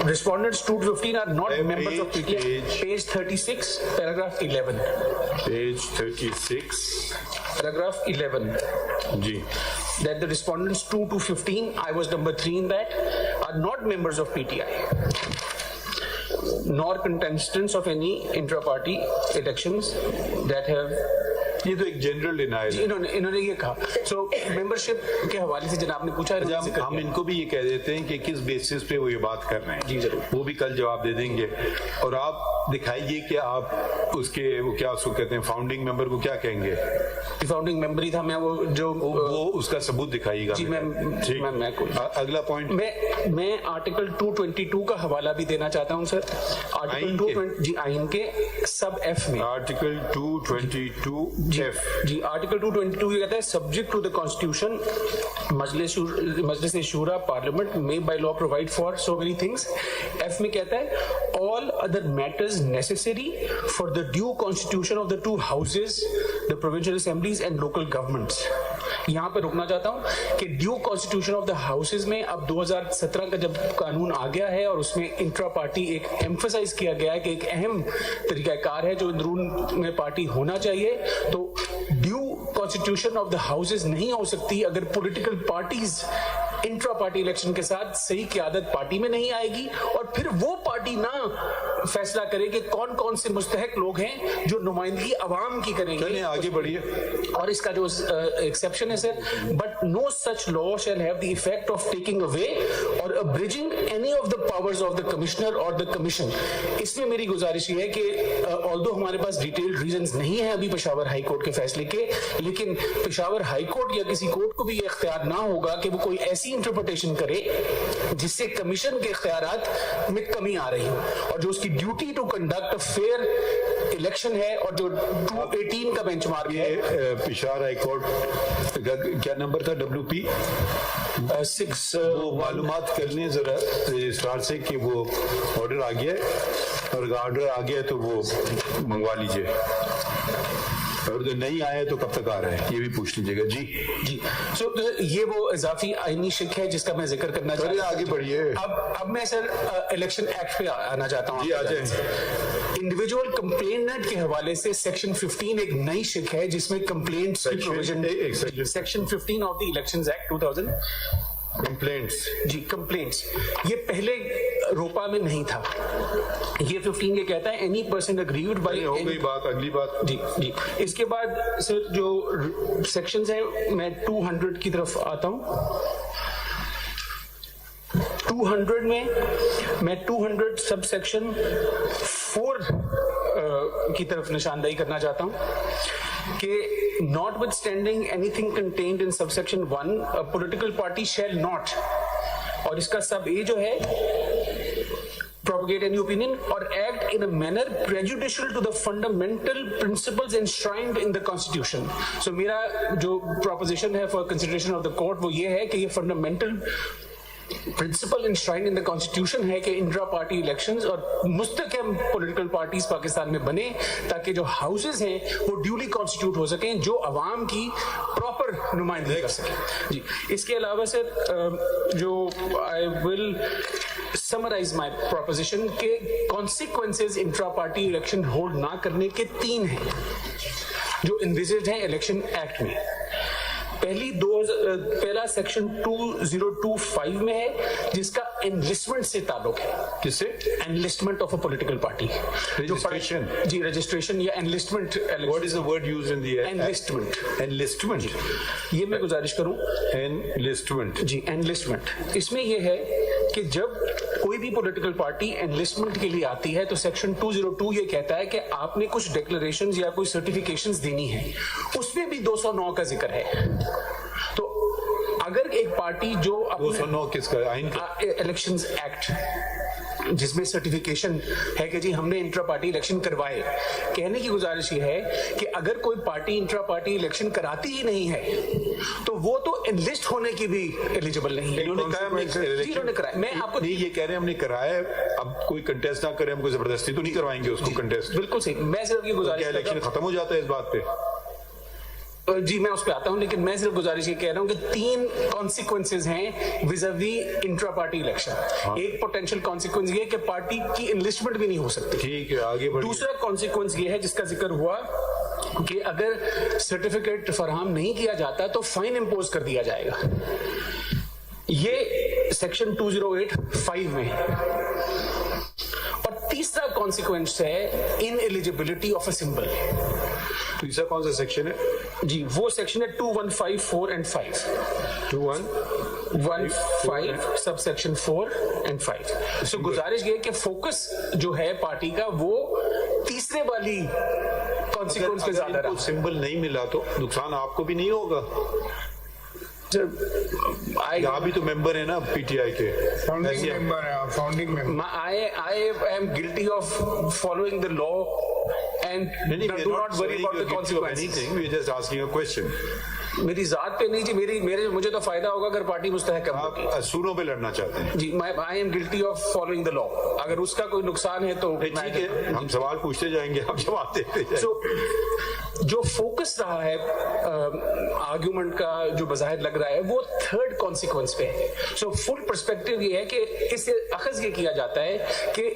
Respondents 2 to 15 are not members of PTI. Page 36, paragraph 11. Page 36. Paragraph 11. Ji. That the respondents 2 to 15, I was number 3 in that, are not members of PTI, nor contestants of any intra-party elections that have. یہ تو ایک general denial ہے. انہوں نے یہ کہا. سو membership کے حوالے سے جناب نے پوچھا, ہم ان کو بھی یہ کہہ دیتے ہیں کہ کس بیسس پہ وہ یہ بات کر رہے ہیں. جی ضرور, وہ بھی کل جواب دے دیں گے. اور آپ دکھائیے کہ آپ اس کے وہ کیا اس کو کہتے ہیں فاؤنڈنگ ممبر کو کیا کہیں گے. فاؤنڈنگ ممبر ہی تھا میں, وہ جو وہ اس کا ثبوت دکھائیے گا. جی میں اگلا پوائنٹ میں آرٹیکل 222 کا حوالہ بھی دینا چاہتا ہوں سر. آرٹیکل 220 جی آئین کے سب ایف میں آرٹیکل 222 جی آرٹیکل 222 یہ کہتا ہے سبجیکٹ ٹو دا کانسٹیٹیوشن مجلس شورا پارلیمنٹ میں by law provide for so many things. ایف میں کہتا ہے all other matters necessary for the due constitution of the two houses, the provincial assemblies and local governments. یہاں پہ رکنا چاہتا ہوں کہ due constitution of the houses میں اب 2017 کا جب قانون آ گیا ہے اور اس میں انٹرا پارٹی ایک ایمفسائز کیا گیا ہے کہ ایک اہم طریقہ کار ہے جو اندرون میں پارٹی ہونا چاہیے, تو due constitution of the houses نہیں ہو سکتی اگر political parties intra party election کے ساتھ صحیح قیادت پارٹی میں نہیں آئے گی, اور پھر وہ پارٹی نہ فیصلہ کرے کہ کون کون سے مستحق لوگ ہیں جو نمائندگی عوام کی کریں گے. آگے بڑھیے. اور اس کا جو ایکسیپشن ہے sir, but no such law shall have the effect of taking away اور abridging any of the powers of the commissioner اور دا کمیشن. اس میں میری گزارش یہ ہے کہ آلدو ہمارے پاس ڈیٹیلڈ ریزنز نہیں ہیں ابھی پشاور ہائی کورٹ کے فیصلے کے, لیکن پشاور ہائی کورٹ یا کسی کورٹ کو بھی یہ اختیار نہ ہوگا کہ وہ کوئی ایسی انٹرپریٹیشن کرے جس سے کمیشن کے اختیارات میں کمی آ رہی ہو, اور جو اس کی duty to conduct a fair election ہے اور جو 218 کا بینچ مارک ہے. پشاور ہائی کورٹ کیا نمبر تھا WP 6. وہ معلومات کر لیں ذرا رجسٹرار سے کہ وہ آرڈر آ گیا ہے, اور اگر آرڈر آ گیا ہے تو وہ منگوا لیجئے, اور نہیں آئے تو کب تک آ رہے ہیں یہ بھی پوچھ لیجیے گا. جی سو یہ وہ اضافی آئینی شک ہے جس کا میں ذکر کرنا چاہتا ہوں. آگے بڑھیے. اب میں سر الیکشن ایکٹ پہ آنا چاہتا ہوں. جی آ جائیں. انڈیویجول کمپلینٹ کے حوالے سے سیکشن 15 ایک نئی شک ہے جس میں کمپلینٹس کی provision, section 15 of the elections act 2000 complaints. جی کمپلینٹس, یہ پہلے روپا میں نہیں تھا. یہ 15 یہ کہتا ہے اینی پرسن اگریوڈ بائی. ہو گئی بات, اگلی بات. جی اس کے بعد سر جو سیکشنز ہیں میں 200 کی طرف آتا ہوں. 200 میں 200 سب سیکشن 4 کی طرف نشاندہی کرنا چاہتا ہوں کہ notwithstanding anything contained in subsection 1 a political party shall not, اور اس کا سب اے جو ہے propagate any opinion or act in a manner prejudicial to the fundamental principles enshrined in the constitution. So میرا جو proposition ہے for consideration of the court وہ یہ ہے کہ یہ fundamental principle enshrined in the constitution ہے کہ انٹرا پارٹی الیکشنز اور مستقل پولیٹیکل پارٹیز پاکستان میں بنے تاکہ جو ہاؤسز ہیں وہ ڈیولی کانسٹیٹیوٹ ہو سکیں جو عوام کی پراپر نمائندگی کر سکیں. جی اس کے علاوہ سر جو آئی ول سمرائز مائی پروپوزیشن کہ consequences intra party election hold نہ کرنے کے 3 ہیں جو انویزڈ ہیں الیکشن ایکٹ میں. پہلا سیکشن 2025 میں ہے جس کا انلسٹمنٹ سے تعلق ہے. کس سے؟ Enlistment of a political party. Registration. جی رجسٹریشن یا enlistment. What is the word used in the enlistment. Enlistment. یہ میں گزارش کروں. Enlistment. جی انلسٹمنٹ. اس میں یہ ہے کہ جب کوئی بھی پولیٹیکل پارٹی انلسٹمنٹ کے لیے آتی ہے تو سیکشن 202 یہ کہتا ہے کہ آپ نے کچھ ڈکلریشنز یا کوئی سرٹیفیکیشنز دینی ہیں. اس میں بھی 209 کا ذکر ہے. تو اگر ایک پارٹی جو 209 کس کا آئین کا الیکشنز ایکٹ جس میں سرٹیفیکیشن ہے کہ جی ہم نے انٹرا پارٹی الیکشن کروائے, کہنے کی گزارش یہ ہے کہ اگر کوئی پارٹی انٹرا پارٹی الیکشن کراتی ہی نہیں ہے تو وہ تو انلسٹ ہونے کی بھی ایلیجیبل نہیں ہے. انہوں نے کہا میں آپ کو نہیں یہ کہہ رہے ہیں ہم نے کرایا, اب کوئی کنٹیسٹ نہ کرے, ہم کوئی زبردستی تو نہیں کروائیں گے اس کو کنٹیسٹ. بالکل صحیح. میں صرف یہ گزارش الیکشن ختم ہو جاتا ہے اس بات پہ. جی میں اس پہ آتا ہوں, لیکن میں صرف گزارش یہ کہہ رہا ہوں کہ 3 کانسیکوینسز ہیں ویزاوی انٹرا پارٹی الیکشن. ایک پوٹینشیل کانسیکوینس یہ ہے کہ پارٹی کی انلسٹمنٹ بھی نہیں ہو سکتی. ٹھیک ہے, آگے بڑھیے. دوسرا کانسیکوینس یہ ہے جس کا ذکر ہوا کہ اگر سرٹیفکیٹ فراہم نہیں کیا جاتا تو فائن امپوز کر دیا جائے گا. یہ سیکشن 208(5) میں ہے. اور تیسرا کانسیکوینس ہے ان ایلیجیبلٹی آف اے سمبل. تیسرا کون سا سیکشن ہے؟ جی وہ سیکشن ہے 215 4 and 5. 215 sub section 4 and 5. سو گزارش یہ کہ فوکس جو ہے پارٹی کا وہ تیسرے والی کانسیکوینس پہ زیادہ رہا. سمبل نہیں ملا تو نقصان آپ کو بھی نہیں ہوگا. آپ بھی تو ممبر ہیں نا پی ٹی آئی کے. Founding member. I am guilty of following the law and do not worry about the consequences. We are just asking a question. میری ذات پہ نہیں جی, مجھے تو فائدہ ہوگا اگر پارٹی مستحکم ہوگی. آپ اصولوں پہ لڑنا چاہتے ہیں جی, I am guilty of following the law. اگر اس کا کوئی نقصان ہے تو ٹھیک ہے, ہم سوال پوچھتے جائیں گے, آپ جواب دیتے جائیں. جو فوکس رہا ہے آرگیومنٹ کا جو بظاہر لگ رہا ہے وہ تھرڈ کانسیکوینس پہ ہے. سو فل پرسپیکٹو یہ ہے کہ اس سے اخذ یہ کیا جاتا ہے کہ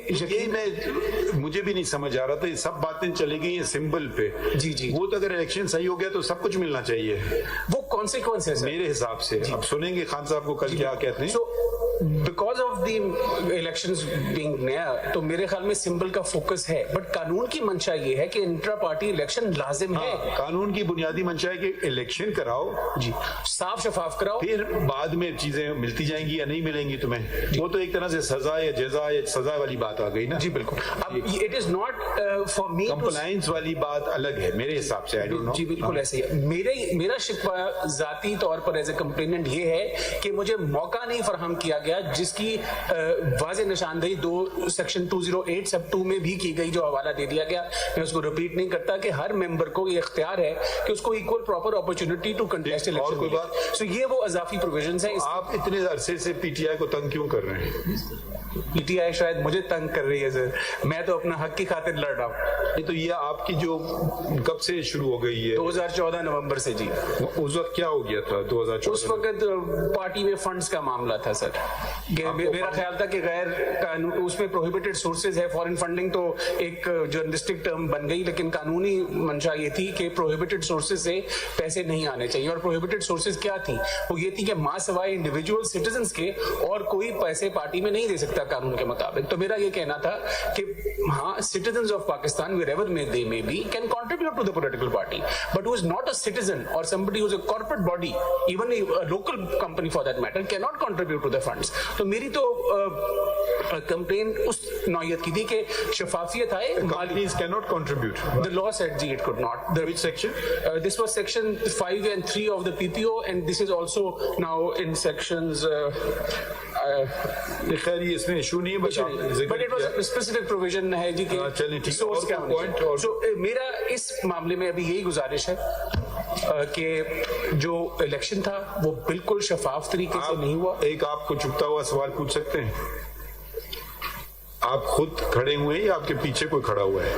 مجھے بھی نہیں سمجھ آ رہا تھا, یہ سب باتیں چلی گئی ہیں سمبل پہ. جی وہ تو اگر الیکشن صحیح ہو گیا تو سب کچھ ملنا چاہیے. وہ کانسیکوینس ہے میرے حساب سے. اب سنیں گے خان صاحب کو کل کیا کہتے ہیں. Because of the elections being نیا تو میرے خیال میں سمبل کا فوکس ہے, بٹ قانون کی منشا یہ ہے کہ انٹرا پارٹی الیکشن لازم ہے. قانون کی بنیادی منشا ہے کہ الیکشن کراؤ, جی صاف شفاف کراؤ, پھر بعد میں چیزیں ملتی جائیں گی یا نہیں ملیں گی تمہیں. وہ تو ایک طرح سے سزا یا جزا یا سزا والی بات آ گئی نا. جی بالکل. اب it is not for me, compliance والی بات الگ ہے میرے حساب سے. جی بالکل ایسے ہی میرا شکوہ ذاتی طور پر ایز اے کمپلیننٹ یہ ہے کہ مجھے موقع نہیں فراہم کیا گیا جس کی واضح نشاندہی سیکشن 208 سب 2 میں بھی کی گئی, جو حوالہ دے دیا گیا. میں اس کو ریپیٹ نہیں کرتا کہ ہر ممبر کو یہ اختیار ہے کہ اس کو equal proper opportunity to contest election. کوئی بات. سو یہ وہ اضافی پروویژنز ہیں. آپ اتنے عرصے سے پی ٹی آئی کو تنگ کیوں کر رہے ہیں؟ پی ٹی آئی شاید مجھے تنگ کر رہی ہے سر, میں تو اپنا حق کی خاطر لڑ رہا ہوں. تو یہ آپ کی جو کب سے شروع ہو گئی ہے؟ 2014 نومبر سے. جی اس وقت کیا ہو گیا تھا 2014؟ اس وقت پارٹی میں فنڈز کا معاملہ تھا سر. میرا خیال تھا کہ غیر اس میں پروہیبٹڈ سورسز ہے. فارن فنڈنگ تو ایک جرنلسٹک ٹرم بن گئی, لیکن قانونی منشا یہ تھی کہ پروہیبٹڈ سورسز سے پیسے نہیں آنے چاہیے. اور پروہیبٹڈ سورسز کیا تھی؟ وہ یہ تھی کہ ماں سوائے انڈیویجول سٹیزنز کے اور کوئی پیسے پارٹی میں نہیں دے سکتا قانون کے مطابق. تو میرا یہ کہنا تھا کہ ہاں citizens of Pakistan wherever they may be can contribute to the political party, but who is not a citizen or somebody who is a corporate body, even a local company for that matter, cannot contribute to the funds. تو میری تو complain اس نوعیت کی تھی کہ شفافیت آئے. Companies cannot contribute. The law said it could not. Which section? This was section 5 and 3 of the PPO, and this is also now in sections خیر یہ اس میں ایشو نہیں ہے, but it was a specific provision ہے جی کہ source کیا ہونا چاہیے. So میرا اس معاملے میں ابھی یہی گزارش ہے کہ جو الیکشن تھا وہ بالکل شفاف طریقے سے نہیں ہوا. ایک آپ کو چپتا ہوا سوال پوچھ سکتے ہیں؟ آپ خود کھڑے ہوئے ہیں یا آپ کے پیچھے کوئی کھڑا ہوا ہے؟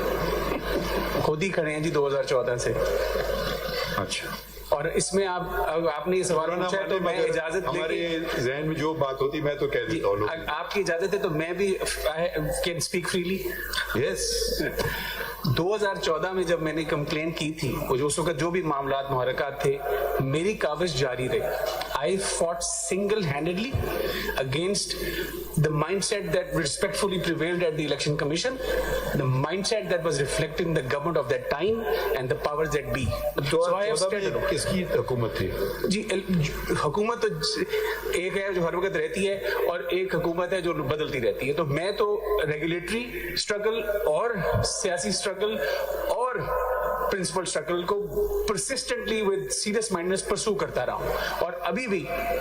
خود ہی کھڑے ہیں جی 2014 سے. اچھا, اور اس میں آپ نے یہ سوال پوچھا ہے تو میں اجازت ہمارے ذہن میں جو بات ہوتی میں تو کہہ دیتا ہوں. آپ کی اجازت ہے تو میں بھی کین اسپیک فریلی. یس. 2014 میں جب میں نے کمپلین کی تھی, اس وقت جو بھی معاملات محرکات تھے, میری کاوش جاری رہی. I fought single-handedly against the mindset that respectfully prevailed at the Election Commission, the mindset that was reflecting the government of that time and the powers that be. So I have stated. کس کی حکومت تھی؟ جی حکومت تو ایک ہے جو ہر وقت رہتی ہے اور ایک حکومت ہے جو بدلتی رہتی ہے. تو میں تو ریگولیٹری اسٹرگل اور سیاسی اسٹرگل اور پرنسپل اسٹرگل کو پرسسٹنٹلی ود سیریس مائنڈنس پرسو کرتا رہا ہوں. اور ابھی بھی